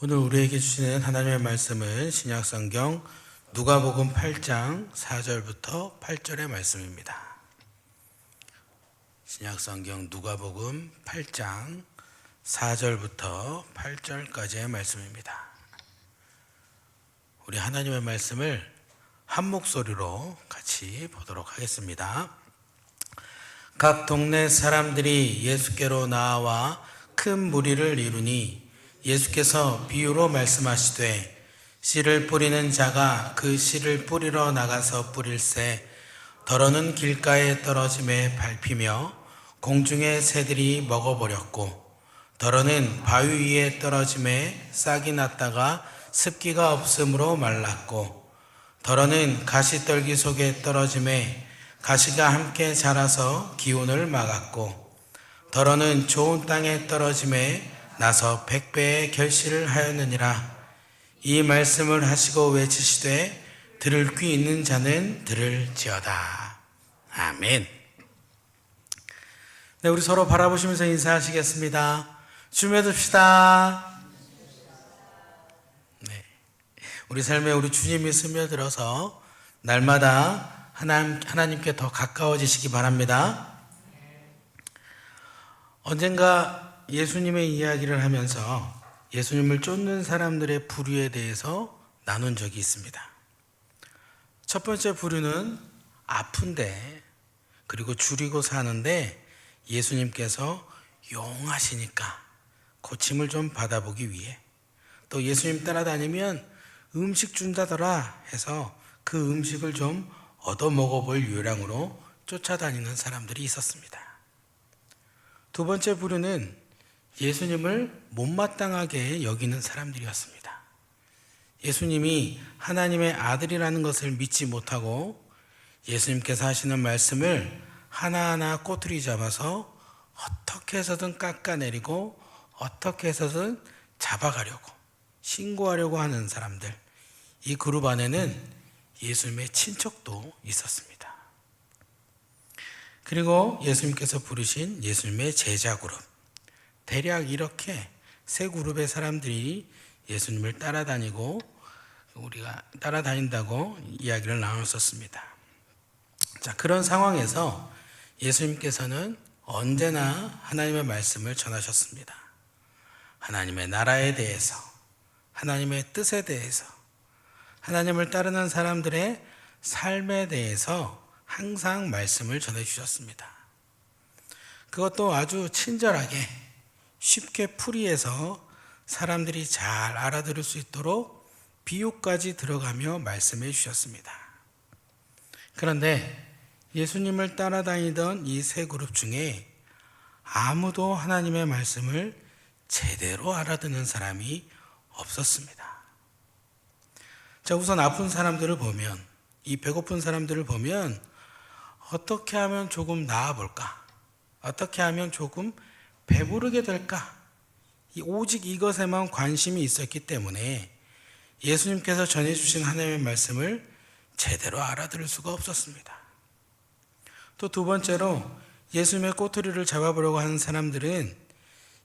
오늘 우리에게 주시는 하나님의 말씀은 신약성경 누가복음 8장 4절부터 8절의 말씀입니다. 신약성경 누가복음 8장 4절부터 8절까지의 말씀입니다. 우리 하나님의 말씀을 한 목소리로 같이 보도록 하겠습니다. 각 동네 사람들이 예수께로 나와 큰 무리를 이루니 예수께서 비유로 말씀하시되 씨를 뿌리는 자가 그 씨를 뿌리러 나가서 뿌릴새 더러는 길가에 떨어짐에 밟히며 공중의 새들이 먹어버렸고 더러는 바위 위에 떨어짐에 싹이 났다가 습기가 없으므로 말랐고 더러는 가시떨기 속에 떨어짐에 가시가 함께 자라서 기운을 막았고 더러는 좋은 땅에 떨어짐에 나서 100배의 결실을 하였느니라. 이 말씀을 하시고 외치시되 들을 귀 있는 자는 들을지어다. 아멘. 네, 우리 서로 바라보시면서 인사하시겠습니다. 주며듭시다. 네, 우리 삶에 우리 주님이 스며들어서 날마다 하나님께 더 가까워지시기 바랍니다. 언젠가 예수님의 이야기를 하면서 예수님을 쫓는 사람들의 부류에 대해서 나눈 적이 있습니다. 첫 번째 부류는 아픈데 그리고 줄이고 사는데 예수님께서 용하시니까 고침을 좀 받아보기 위해 또 예수님 따라다니면 음식 준다더라 해서 그 음식을 좀 얻어 먹어볼 요량으로 쫓아다니는 사람들이 있었습니다. 두 번째 부류는 예수님을 못마땅하게 여기는 사람들이었습니다. 예수님이 하나님의 아들이라는 것을 믿지 못하고 예수님께서 하시는 말씀을 하나하나 꼬투리 잡아서 어떻게 해서든 깎아내리고 어떻게 해서든 잡아가려고 신고하려고 하는 사람들, 이 그룹 안에는 예수님의 친척도 있었습니다. 그리고 예수님께서 부르신 예수님의 제자 그룹, 대략 이렇게 세 그룹의 사람들이 예수님을 따라다니고 우리가 따라다닌다고 이야기를 나눴었습니다. 자, 그런 상황에서 예수님께서는 언제나 하나님의 말씀을 전하셨습니다. 하나님의 나라에 대해서, 하나님의 뜻에 대해서, 하나님을 따르는 사람들의 삶에 대해서 항상 말씀을 전해주셨습니다. 그것도 아주 친절하게 쉽게 풀이해서 사람들이 잘 알아들을 수 있도록 비유까지 들어가며 말씀해 주셨습니다. 그런데 예수님을 따라다니던 이 세 그룹 중에 아무도 하나님의 말씀을 제대로 알아듣는 사람이 없었습니다. 자, 우선 아픈 사람들을 보면, 이 배고픈 사람들을 보면 어떻게 하면 조금 나아볼까? 어떻게 하면 조금 배부르게 될까? 오직 이것에만 관심이 있었기 때문에 예수님께서 전해주신 하나님의 말씀을 제대로 알아들을 수가 없었습니다. 또 두 번째로 예수님의 꼬투리를 잡아보려고 하는 사람들은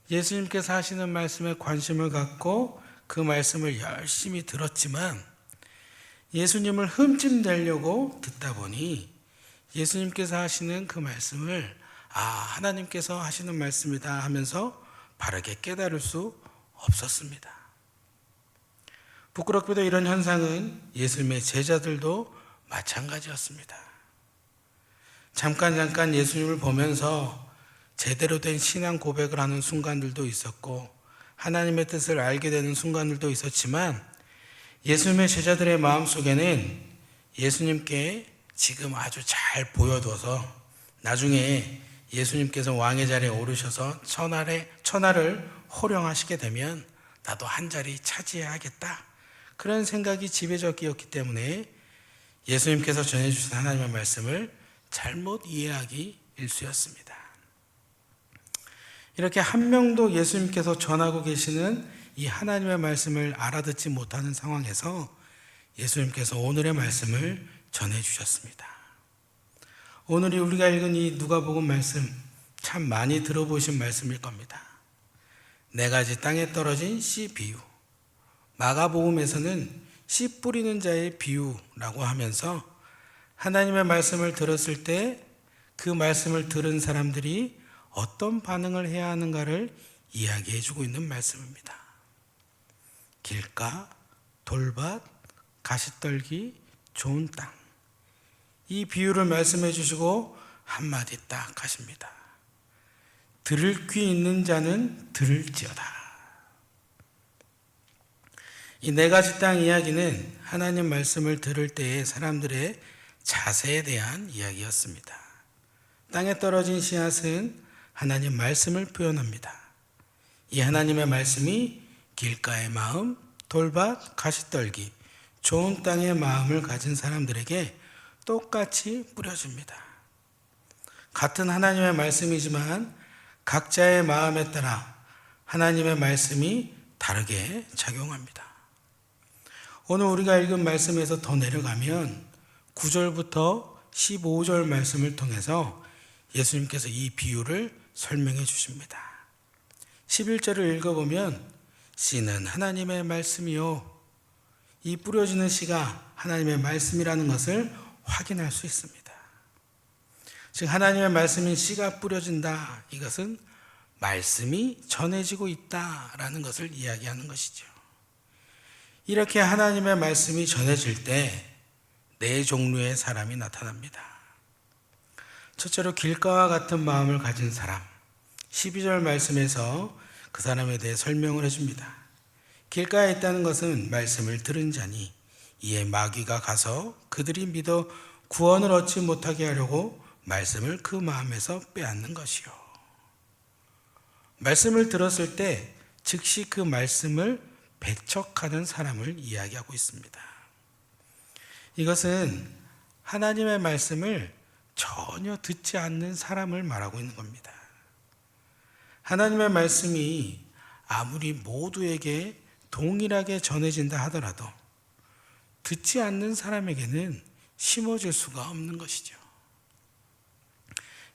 예수님께서 하시는 말씀에 관심을 갖고 그 말씀을 열심히 들었지만 예수님을 흠집내려고 듣다 보니 예수님께서 하시는 그 말씀을 하나님께서 하시는 말씀이다 하면서 바르게 깨달을 수 없었습니다. 부끄럽게도 이런 현상은 예수님의 제자들도 마찬가지였습니다. 잠깐 예수님을 보면서 제대로 된 신앙 고백을 하는 순간들도 있었고 하나님의 뜻을 알게 되는 순간들도 있었지만 예수님의 제자들의 마음속에는 예수님께 지금 아주 잘 보여둬서 나중에 예수님께서 왕의 자리에 오르셔서 천하를 호령하시게 되면 나도 한 자리 차지해야겠다. 그런 생각이 지배적이었기 때문에 예수님께서 전해주신 하나님의 말씀을 잘못 이해하기 일쑤였습니다. 이렇게 한 명도 예수님께서 전하고 계시는 이 하나님의 말씀을 알아듣지 못하는 상황에서 예수님께서 오늘의 말씀을 전해주셨습니다. 오늘 우리가 읽은 이 누가복음 말씀 참 많이 들어보신 말씀일 겁니다. 4가지 땅에 떨어진 씨 비유. 마가복음에서는 씨 뿌리는 자의 비유라고 하면서 하나님의 말씀을 들었을 때 그 말씀을 들은 사람들이 어떤 반응을 해야 하는가를 이야기해 주고 있는 말씀입니다. 길가, 돌밭, 가시떨기, 좋은 땅. 이 비유를 말씀해 주시고 한마디 딱 하십니다. 들을 귀 있는 자는 들을지어다. 이 네 가지 땅 이야기는 하나님 말씀을 들을 때의 사람들의 자세에 대한 이야기였습니다. 땅에 떨어진 씨앗은 하나님 말씀을 표현합니다. 이 하나님의 말씀이 길가의 마음, 돌밭, 가시떨기, 좋은 땅의 마음을 가진 사람들에게 똑같이 뿌려집니다. 같은 하나님의 말씀이지만 각자의 마음에 따라 하나님의 말씀이 다르게 작용합니다. 오늘 우리가 읽은 말씀에서 더 내려가면 9절부터 15절 말씀을 통해서 예수님께서 이 비유를 설명해 주십니다. 11절을 읽어보면 씨는 하나님의 말씀이요. 이 뿌려지는 씨가 하나님의 말씀이라는 것을 확인할 수 있습니다. 즉 하나님의 말씀인 씨가 뿌려진다. 이것은 말씀이 전해지고 있다라는 것을 이야기하는 것이죠. 이렇게 하나님의 말씀이 전해질 때 네 종류의 사람이 나타납니다. 첫째로 길가와 같은 마음을 가진 사람. 12절 말씀에서 그 사람에 대해 설명을 해줍니다. 길가에 있다는 것은 말씀을 들은 자니 이에 마귀가 가서 그들이 믿어 구원을 얻지 못하게 하려고 말씀을 그 마음에서 빼앗는 것이요. 말씀을 들었을 때 즉시 그 말씀을 배척하는 사람을 이야기하고 있습니다. 이것은 하나님의 말씀을 전혀 듣지 않는 사람을 말하고 있는 겁니다. 하나님의 말씀이 아무리 모두에게 동일하게 전해진다 하더라도 듣지 않는 사람에게는 심어질 수가 없는 것이죠.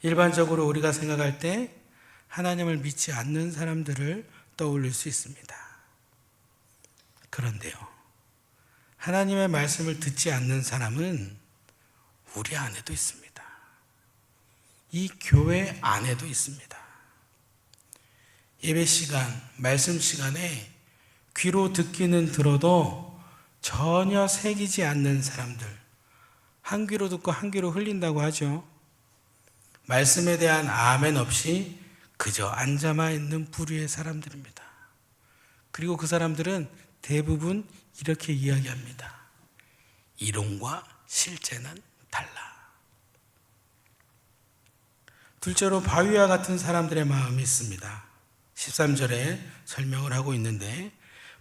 일반적으로 우리가 생각할 때 하나님을 믿지 않는 사람들을 떠올릴 수 있습니다. 그런데요, 하나님의 말씀을 듣지 않는 사람은 우리 안에도 있습니다. 이 교회 안에도 있습니다. 예배 시간, 말씀 시간에 귀로 듣기는 들어도 전혀 새기지 않는 사람들, 한 귀로 듣고 한 귀로 흘린다고 하죠. 말씀에 대한 아멘 없이 그저 앉아만 있는 부류의 사람들입니다. 그리고 그 사람들은 대부분 이렇게 이야기합니다. 이론과 실제는 달라. 둘째로 바위와 같은 사람들의 마음이 있습니다. 13절에 설명을 하고 있는데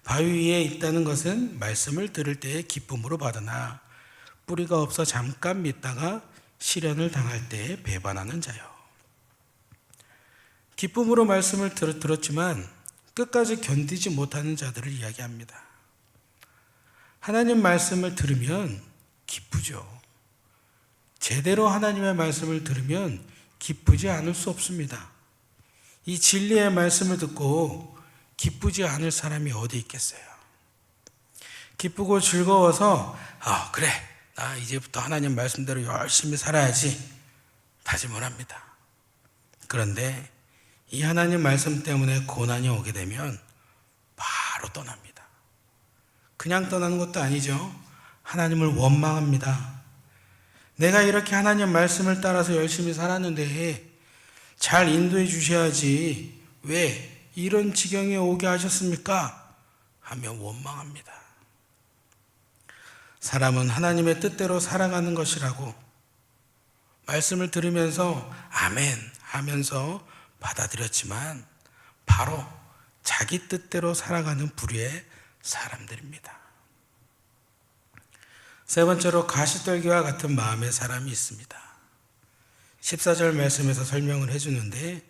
바위 위에 있다는 것은 말씀을 들을 때의 기쁨으로 받으나 뿌리가 없어 잠깐 믿다가 시련을 당할 때에 배반하는 자요. 기쁨으로 말씀을 들었지만 끝까지 견디지 못하는 자들을 이야기합니다. 하나님 말씀을 들으면 기쁘죠. 제대로 하나님의 말씀을 들으면 기쁘지 않을 수 없습니다. 이 진리의 말씀을 듣고 기쁘지 않을 사람이 어디 있겠어요? 기쁘고 즐거워서 그래, 나 이제부터 하나님 말씀대로 열심히 살아야지 다짐을 합니다. 그런데 이 하나님 말씀 때문에 고난이 오게 되면 바로 떠납니다. 그냥 떠나는 것도 아니죠. 하나님을 원망합니다. 내가 이렇게 하나님 말씀을 따라서 열심히 살았는데 잘 인도해 주셔야지 왜 이런 지경에 오게 하셨습니까? 하며 원망합니다. 사람은 하나님의 뜻대로 살아가는 것이라고 말씀을 들으면서 아멘 하면서 받아들였지만 바로 자기 뜻대로 살아가는 부류의 사람들입니다. 세 번째로 가시떨기와 같은 마음의 사람이 있습니다. 14절 말씀에서 설명을 해주는데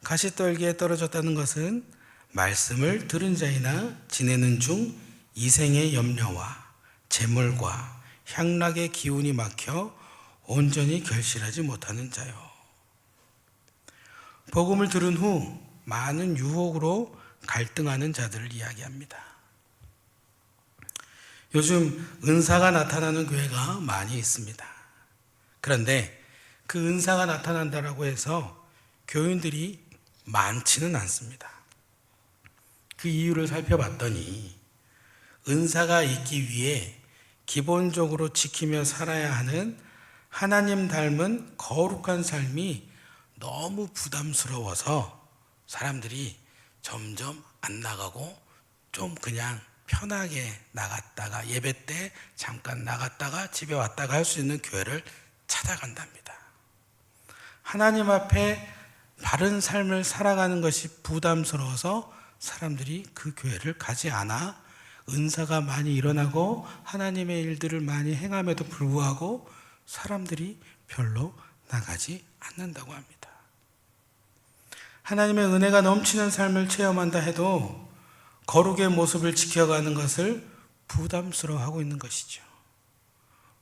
가시떨기에 떨어졌다는 것은 말씀을 들은 자이나 지내는 중 이생의 염려와 재물과 향락의 기운이 막혀 온전히 결실하지 못하는 자요. 복음을 들은 후 많은 유혹으로 갈등하는 자들을 이야기합니다. 요즘 은사가 나타나는 교회가 많이 있습니다. 그런데 그 은사가 나타난다라고 해서 교인들이 많지는 않습니다. 그 이유를 살펴봤더니 은사가 있기 위해 기본적으로 지키며 살아야 하는 하나님 닮은 거룩한 삶이 너무 부담스러워서 사람들이 점점 안 나가고 좀 그냥 편하게 나갔다가 예배 때 잠깐 나갔다가 집에 왔다가 할 수 있는 교회를 찾아간답니다. 하나님 앞에 바른 삶을 살아가는 것이 부담스러워서 사람들이 그 교회를 가지 않아 은사가 많이 일어나고 하나님의 일들을 많이 행함에도 불구하고 사람들이 별로 나가지 않는다고 합니다. 하나님의 은혜가 넘치는 삶을 체험한다 해도 거룩의 모습을 지켜가는 것을 부담스러워하고 있는 것이죠.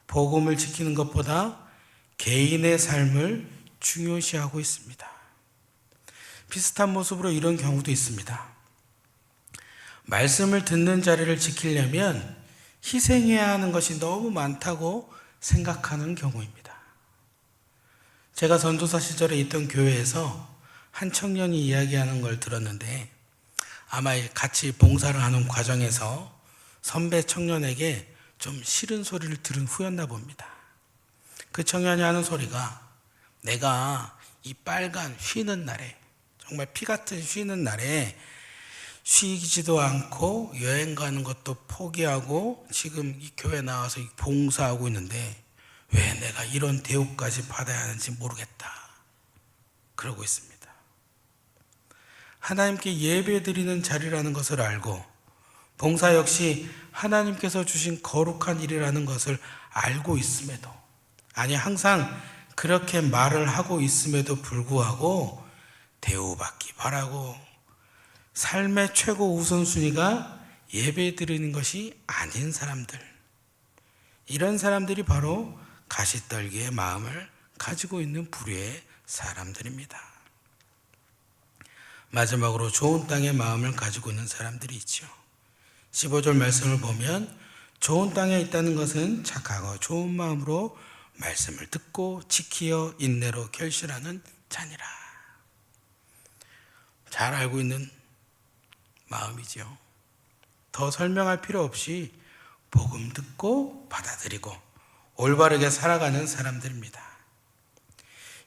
복음을 지키는 것보다 개인의 삶을 중요시하고 있습니다. 비슷한 모습으로 이런 경우도 있습니다. 말씀을 듣는 자리를 지키려면 희생해야 하는 것이 너무 많다고 생각하는 경우입니다. 제가 전도사 시절에 있던 교회에서 한 청년이 이야기하는 걸 들었는데 아마 같이 봉사를 하는 과정에서 선배 청년에게 좀 싫은 소리를 들은 후였나 봅니다. 그 청년이 하는 소리가 내가 이 빨간 쉬는 날에 정말 피 같은 쉬는 날에 쉬지도 않고 여행 가는 것도 포기하고 지금 이 교회 나와서 봉사하고 있는데 왜 내가 이런 대우까지 받아야 하는지 모르겠다. 그러고 있습니다. 하나님께 예배 드리는 자리라는 것을 알고 봉사 역시 하나님께서 주신 거룩한 일이라는 것을 알고 있음에도 아니 항상 그렇게 말을 하고 있음에도 불구하고 대우받기 바라고 삶의 최고 우선순위가 예배 드리는 것이 아닌 사람들, 이런 사람들이 바로 가시떨기의 마음을 가지고 있는 부류의 사람들입니다. 마지막으로 좋은 땅의 마음을 가지고 있는 사람들이 있죠. 15절 말씀을 보면 좋은 땅에 있다는 것은 착하고 좋은 마음으로 말씀을 듣고 지키어 인내로 결실하는 자니라. 잘 알고 있는 마음이죠. 더 설명할 필요 없이 복음 듣고 받아들이고 올바르게 살아가는 사람들입니다.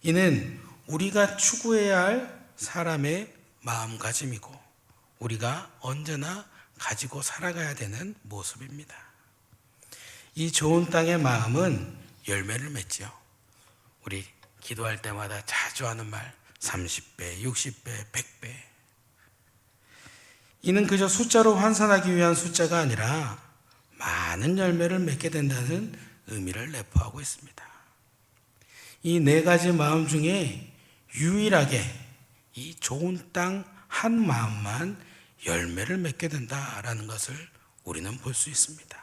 이는 우리가 추구해야 할 사람의 마음가짐이고 우리가 언제나 가지고 살아가야 되는 모습입니다. 이 좋은 땅의 마음은 열매를 맺죠. 우리 기도할 때마다 자주 하는 말 30배, 60배, 100배. 이는 그저 숫자로 환산하기 위한 숫자가 아니라 많은 열매를 맺게 된다는 의미를 내포하고 있습니다. 이 네 가지 마음 중에 유일하게 이 좋은 땅 한 마음만 열매를 맺게 된다라는 것을 우리는 볼 수 있습니다.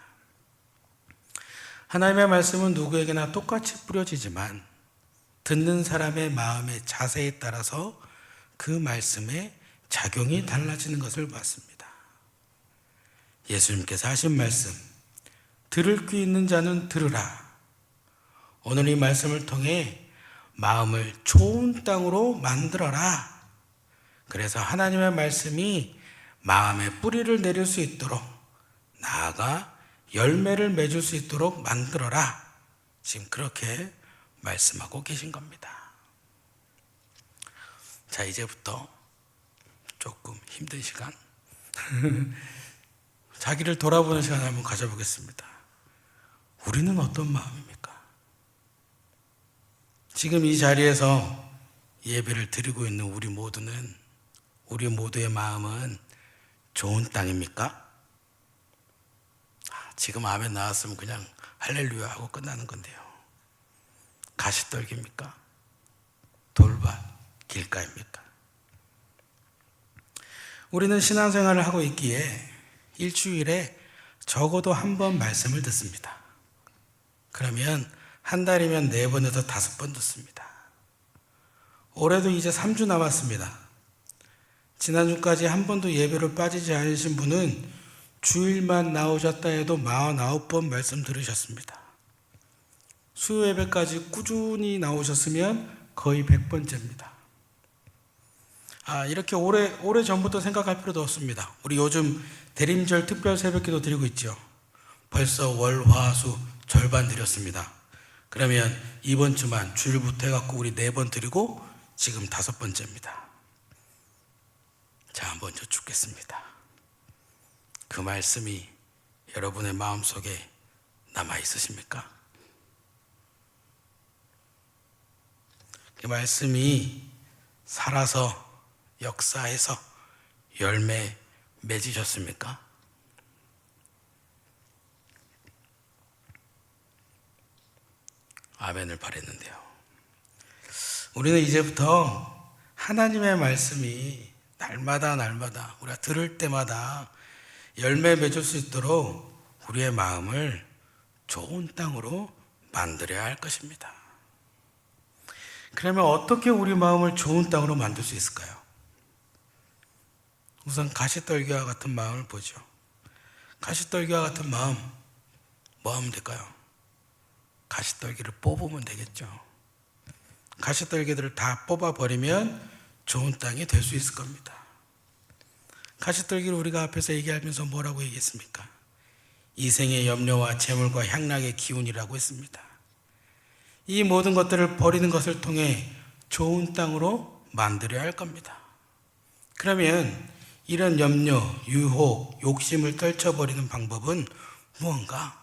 하나님의 말씀은 누구에게나 똑같이 뿌려지지만 듣는 사람의 마음의 자세에 따라서 그 말씀의 작용이 달라지는 것을 봤습니다. 예수님께서 하신 말씀, 들을 귀 있는 자는 들으라. 오늘 이 말씀을 통해 마음을 좋은 땅으로 만들어라. 그래서 하나님의 말씀이 마음에 뿌리를 내릴 수 있도록 나아가 열매를 맺을 수 있도록 만들어라. 지금 그렇게 말씀하고 계신 겁니다. 자, 이제부터 조금 힘든 시간 자기를 돌아보는 시간을 한번 가져보겠습니다. 우리는 어떤 마음입니까? 지금 이 자리에서 예배를 드리고 있는 우리 모두의 마음은 좋은 땅입니까? 지금 아멘 나왔으면 그냥 할렐루야 하고 끝나는 건데요. 가시떨기입니까? 돌밭, 길가입니까? 우리는 신앙생활을 하고 있기에 일주일에 적어도 한 번 말씀을 듣습니다. 그러면 한 달이면 4번에서 5번 듣습니다. 올해도 이제 3주 남았습니다. 지난주까지 한 번도 예배로 빠지지 않으신 분은 주일만 나오셨다 해도 49번 말씀 들으셨습니다. 수요 예배까지 꾸준히 나오셨으면 거의 100번째입니다. 이렇게 오래 전부터 생각할 필요도 없습니다. 우리 요즘 대림절 특별 새벽기도 드리고 있죠. 벌써 월, 화, 수 절반 드렸습니다. 그러면 이번 주만 주일부터 해갖고 우리 4번 드리고 지금 5번째입니다. 자, 먼저 죽겠습니다. 그 말씀이 여러분의 마음속에 남아 있으십니까? 그 말씀이 살아서 역사해서 열매 맺으셨습니까? 아멘을 바랬는데요. 우리는 이제부터 하나님의 말씀이 날마다 우리가 들을 때마다 열매 맺을 수 있도록 우리의 마음을 좋은 땅으로 만들어야 할 것입니다. 그러면 어떻게 우리 마음을 좋은 땅으로 만들 수 있을까요? 우선 가시떨기와 같은 마음을 보죠. 가시떨기와 같은 마음, 뭐 하면 될까요? 가시떨기를 뽑으면 되겠죠. 가시떨기들을 다 뽑아버리면 좋은 땅이 될 수 있을 겁니다. 가시떨기를 우리가 앞에서 얘기하면서 뭐라고 얘기했습니까? 이생의 염려와 재물과 향락의 기운이라고 했습니다. 이 모든 것들을 버리는 것을 통해 좋은 땅으로 만들어야 할 겁니다. 그러면 이런 염려, 유혹, 욕심을 떨쳐버리는 방법은 무언가?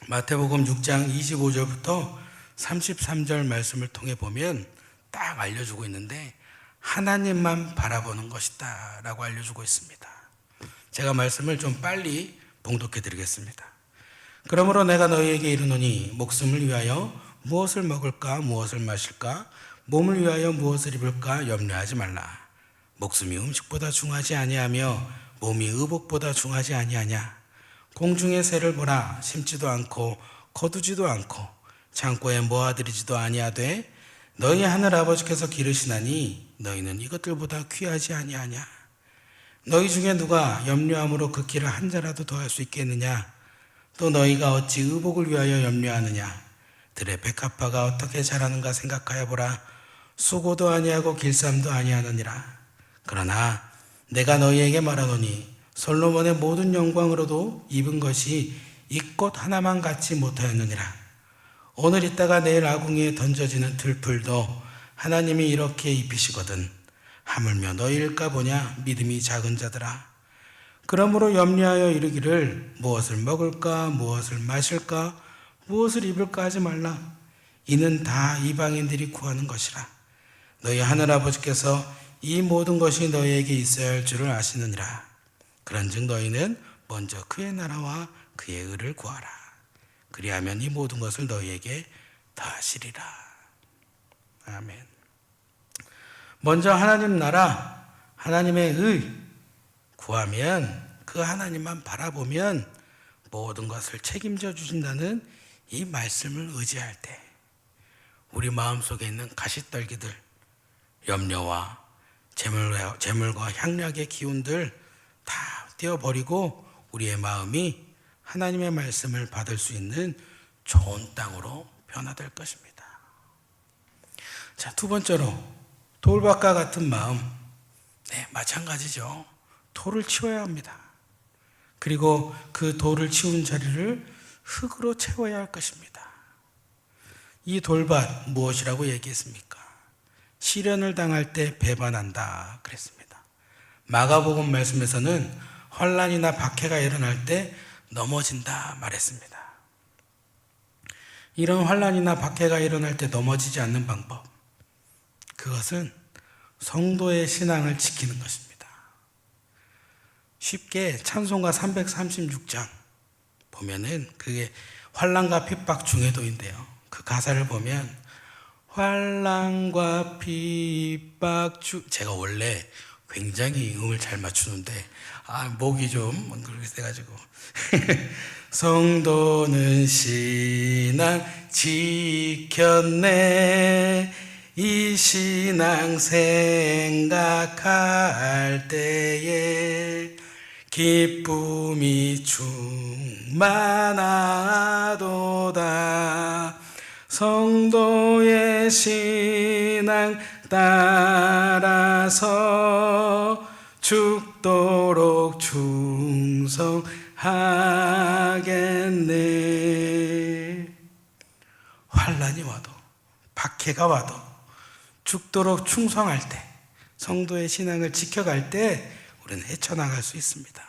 마태복음 6장 25절부터 33절 말씀을 통해 보면 딱 알려주고 있는데 하나님만 바라보는 것이다 라고 알려주고 있습니다. 제가 말씀을 좀 빨리 봉독해 드리겠습니다. 그러므로 내가 너희에게 이르노니 목숨을 위하여 무엇을 먹을까 무엇을 마실까 몸을 위하여 무엇을 입을까 염려하지 말라. 목숨이 음식보다 중하지 아니하며 몸이 의복보다 중하지 아니하냐. 공중의 새를 보라. 심지도 않고 거두지도 않고 창고에 모아들이지도 아니하되 너희 하늘 아버지께서 기르시나니 너희는 이것들보다 귀하지 아니하냐. 너희 중에 누가 염려함으로 그 길을 한 자라도 더할 수 있겠느냐. 또 너희가 어찌 의복을 위하여 염려하느냐. 들의 백합화가 어떻게 자라는가 생각하여 보라. 수고도 아니하고 길쌈도 아니하느니라. 그러나 내가 너희에게 말하노니 솔로몬의 모든 영광으로도 입은 것이 이 꽃 하나만 갖지 못하였느니라. 오늘 있다가 내일 아궁이에 던져지는 들풀도 하나님이 이렇게 입히시거든 하물며 너희일까 보냐. 믿음이 작은 자들아. 그러므로 염려하여 이르기를 무엇을 먹을까 무엇을 마실까 무엇을 입을까 하지 말라. 이는 다 이방인들이 구하는 것이라. 너희 하늘아버지께서 이 모든 것이 너희에게 있어야 할 줄을 아시느니라. 그런즉 너희는 먼저 그의 나라와 그의 의를 구하라. 그리하면 이 모든 것을 너희에게 더하시리라. 아멘. 먼저 하나님 나라, 하나님의 의 구하면 그 하나님만 바라보면 모든 것을 책임져 주신다는 이 말씀을 의지할 때 우리 마음속에 있는 가시떨기들, 염려와 재물과 향락의 기운들 다 떼어버리고 우리의 마음이 하나님의 말씀을 받을 수 있는 좋은 땅으로 변화될 것입니다. 자, 두 번째로 돌밭과 같은 마음. 네, 마찬가지죠. 돌을 치워야 합니다. 그리고 그 돌을 치운 자리를 흙으로 채워야 할 것입니다. 이 돌밭 무엇이라고 얘기했습니까? 시련을 당할 때 배반한다 그랬습니다. 마가복음 말씀에서는 환난이나 박해가 일어날 때 넘어진다 말했습니다. 이런 환난이나 박해가 일어날 때 넘어지지 않는 방법, 그것은 성도의 신앙을 지키는 것입니다. 쉽게 찬송가 336장 보면은 그게 환난과 핍박 중에도인데요. 그 가사를 보면 환난과 핍박 중, 제가 원래 굉장히 음을 잘 맞추는데 목이 좀 그렇게 돼가지고 성도는 신앙 지켰네 이 신앙 생각할 때에 기쁨이 충만하도다. 성도의 신앙 따라서 죽도록 충성하겠네. 환난이 와도 박해가 와도 죽도록 충성할 때, 성도의 신앙을 지켜갈 때 우리는 헤쳐나갈 수 있습니다.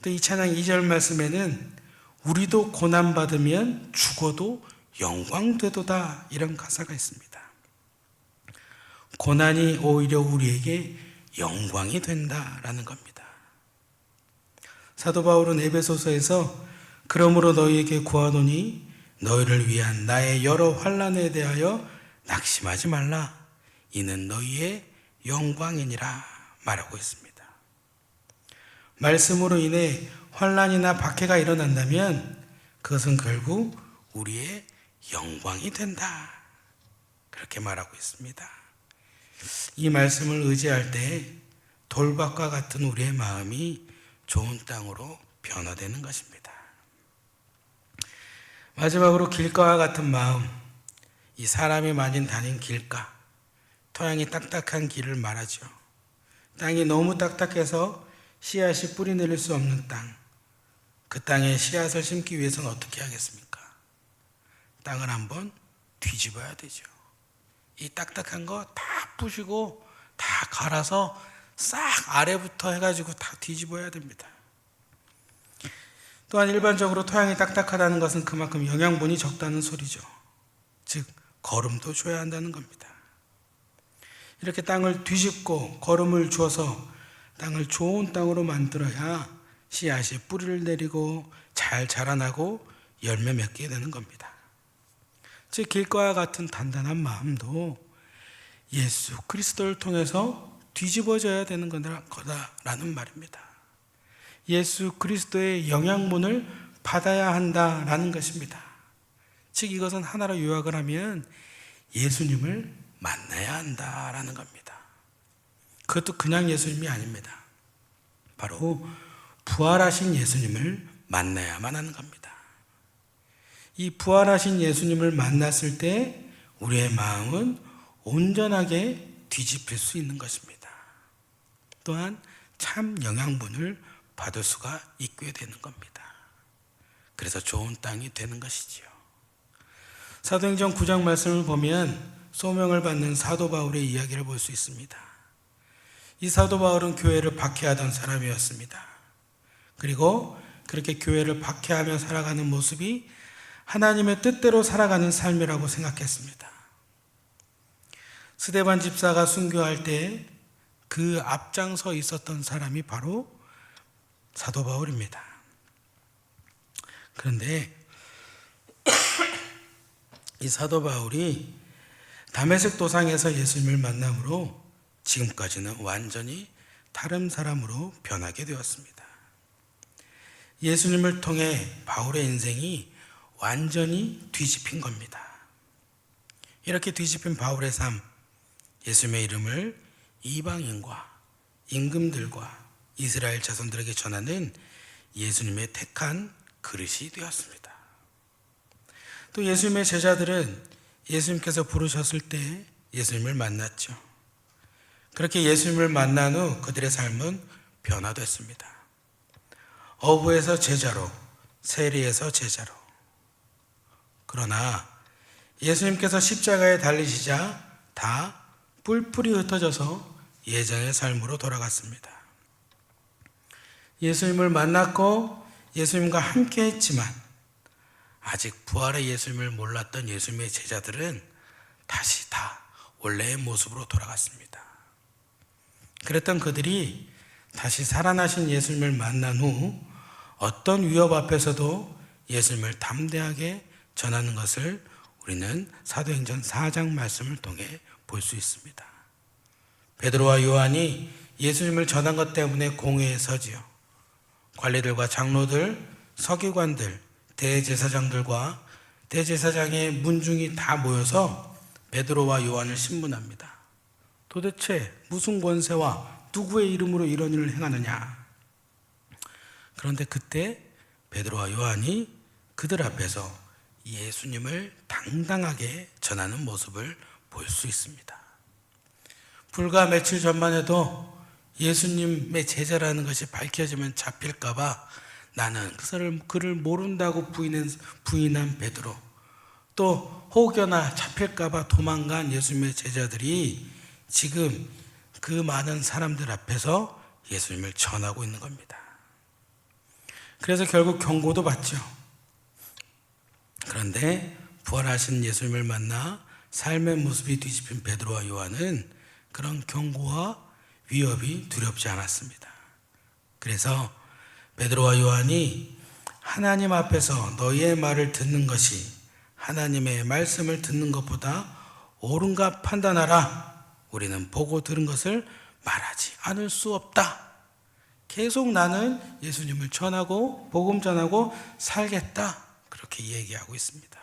또 이 찬양 2절 말씀에는 우리도 고난받으면 죽어도 영광되도다, 이런 가사가 있습니다. 고난이 오히려 우리에게 영광이 된다라는 겁니다. 사도 바울은 에베소서에서 그러므로 너희에게 구하노니 너희를 위한 나의 여러 환난에 대하여 낙심하지 말라. 이는 너희의 영광이니라 말하고 있습니다. 말씀으로 인해 환난이나 박해가 일어난다면 그것은 결국 우리의 영광이 된다, 그렇게 말하고 있습니다. 이 말씀을 의지할 때 돌밭과 같은 우리의 마음이 좋은 땅으로 변화되는 것입니다. 마지막으로 길가와 같은 마음, 이 사람이 많이 다닌 길가, 토양이 딱딱한 길을 말하죠. 땅이 너무 딱딱해서 씨앗이 뿌리 내릴 수 없는 땅, 그 땅에 씨앗을 심기 위해서는 어떻게 하겠습니까? 땅을 한번 뒤집어야 되죠. 이 딱딱한 거 다 부시고 다 갈아서 싹 아래부터 해가지고 다 뒤집어야 됩니다. 또한 일반적으로 토양이 딱딱하다는 것은 그만큼 영양분이 적다는 소리죠. 즉 거름도 줘야 한다는 겁니다. 이렇게 땅을 뒤집고 거름을 주어서 땅을 좋은 땅으로 만들어야 씨앗이 뿌리를 내리고 잘 자라나고 열매 맺게 되는 겁니다. 즉 길가와 같은 단단한 마음도 예수 그리스도를 통해서 뒤집어져야 되는 거다라는 말입니다. 예수 그리스도의 영양분을 받아야 한다라는 것입니다. 즉 이것은 하나로 요약을 하면 예수님을 만나야 한다라는 겁니다. 그것도 그냥 예수님이 아닙니다. 바로 부활하신 예수님을 만나야만 하는 겁니다. 이 부활하신 예수님을 만났을 때 우리의 마음은 온전하게 뒤집힐 수 있는 것입니다. 또한 참 영양분을 받을 수가 있게 되는 겁니다. 그래서 좋은 땅이 되는 것이지요. 사도행전 9장 말씀을 보면 소명을 받는 사도 바울의 이야기를 볼 수 있습니다. 이 사도 바울은 교회를 박해하던 사람이었습니다. 그리고 그렇게 교회를 박해하며 살아가는 모습이 하나님의 뜻대로 살아가는 삶이라고 생각했습니다. 스데반 집사가 순교할 때 그 앞장서 있었던 사람이 바로 사도 바울입니다. 그런데 이 사도 바울이 다메섹 도상에서 예수님을 만남으로 지금까지는 완전히 다른 사람으로 변하게 되었습니다. 예수님을 통해 바울의 인생이 완전히 뒤집힌 겁니다. 이렇게 뒤집힌 바울의 삶, 예수님의 이름을 이방인과 임금들과 이스라엘 자손들에게 전하는 예수님의 택한 그릇이 되었습니다. 또 예수님의 제자들은 예수님께서 부르셨을 때 예수님을 만났죠. 그렇게 예수님을 만난 후 그들의 삶은 변화됐습니다. 어부에서 제자로, 세리에서 제자로. 그러나 예수님께서 십자가에 달리시자 다 뿔뿔이 흩어져서 예전의 삶으로 돌아갔습니다. 예수님을 만났고 예수님과 함께 했지만 아직 부활의 예수님을 몰랐던 예수님의 제자들은 다시 다 원래의 모습으로 돌아갔습니다. 그랬던 그들이 다시 살아나신 예수님을 만난 후 어떤 위협 앞에서도 예수님을 담대하게 전하는 것을 우리는 사도행전 4장 말씀을 통해 볼 수 있습니다. 베드로와 요한이 예수님을 전한 것 때문에 공회에 서지요. 관리들과 장로들, 서기관들, 대제사장들과 대제사장의 문중이 다 모여서 베드로와 요한을 신문합니다. 도대체 무슨 권세와 누구의 이름으로 이런 일을 행하느냐? 그런데 그때 베드로와 요한이 그들 앞에서 예수님을 당당하게 전하는 모습을 볼 수 있습니다. 불과 며칠 전만 해도 예수님의 제자라는 것이 밝혀지면 잡힐까봐 나는 그를 모른다고 부인한 베드로, 또 혹여나 잡힐까봐 도망간 예수님의 제자들이 지금 그 많은 사람들 앞에서 예수님을 전하고 있는 겁니다. 그래서 결국 경고도 받죠. 그런데 부활하신 예수님을 만나 삶의 모습이 뒤집힌 베드로와 요한은 그런 경고와 위협이 두렵지 않았습니다. 그래서 베드로와 요한이 하나님 앞에서 너희의 말을 듣는 것이 하나님의 말씀을 듣는 것보다 옳은가 판단하라. 우리는 보고 들은 것을 말하지 않을 수 없다. 계속 나는 예수님을 전하고 복음 전하고 살겠다. 그렇게 얘기하고 있습니다.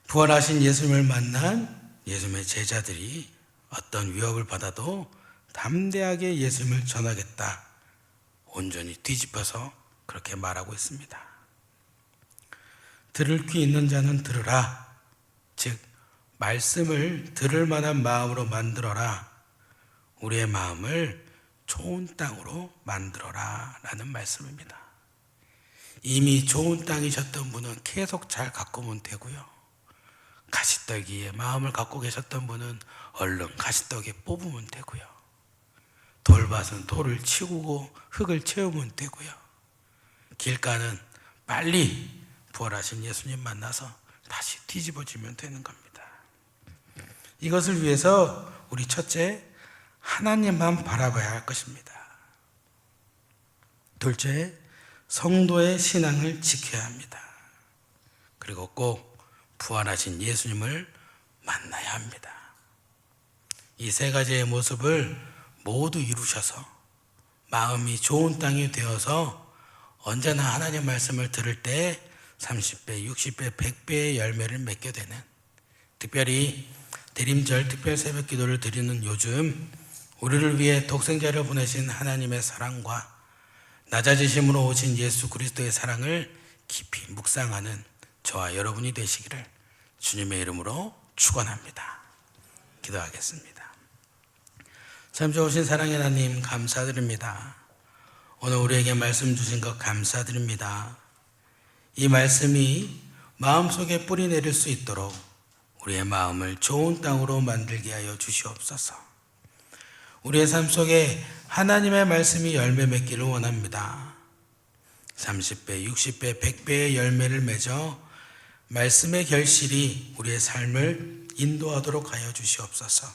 부활하신 예수님을 만난 예수님의 제자들이 어떤 위협을 받아도 담대하게 예수님을 전하겠다. 온전히 뒤집어서 그렇게 말하고 있습니다. 들을 귀 있는 자는 들으라. 즉 말씀을 들을 만한 마음으로 만들어라. 우리의 마음을 좋은 땅으로 만들어라 라는 말씀입니다. 이미 좋은 땅이셨던 분은 계속 잘 가꾸면 되고요. 가시떡이에 마음을 갖고 계셨던 분은 얼른 가시떡에 뽑으면 되고요. 돌밭은 돌을 치우고 흙을 채우면 되고요. 길가는 빨리 부활하신 예수님 만나서 다시 뒤집어지면 되는 겁니다. 이것을 위해서 우리 첫째, 하나님만 바라봐야 할 것입니다. 둘째, 성도의 신앙을 지켜야 합니다. 그리고 꼭 부활하신 예수님을 만나야 합니다. 이 세 가지의 모습을 모두 이루셔서 마음이 좋은 땅이 되어서 언제나 하나님 말씀을 들을 때 30배, 60배, 100배의 열매를 맺게 되는, 특별히 대림절 특별 새벽 기도를 드리는 요즘 우리를 위해 독생자를 보내신 하나님의 사랑과 낮아지심으로 오신 예수 그리스도의 사랑을 깊이 묵상하는 저와 여러분이 되시기를 주님의 이름으로 축원합니다. 기도하겠습니다. 참 좋으신 사랑의 하나님 감사드립니다. 오늘 우리에게 말씀 주신 것 감사드립니다. 이 말씀이 마음속에 뿌리 내릴 수 있도록 우리의 마음을 좋은 땅으로 만들게 하여 주시옵소서. 우리의 삶 속에 하나님의 말씀이 열매 맺기를 원합니다. 30배, 60배, 100배의 열매를 맺어 말씀의 결실이 우리의 삶을 인도하도록 하여 주시옵소서.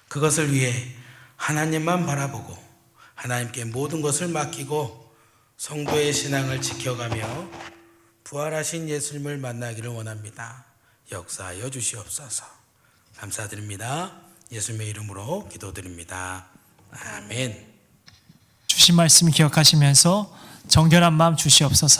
그것을 위해 하나님만 바라보고 하나님께 모든 것을 맡기고 성도의 신앙을 지켜가며 부활하신 예수님을 만나기를 원합니다. 역사하여 주시옵소서. 감사드립니다. 예수님의 이름으로 기도드립니다. 아멘. 주신 말씀 기억하시면서 정결한 마음 주시옵소서.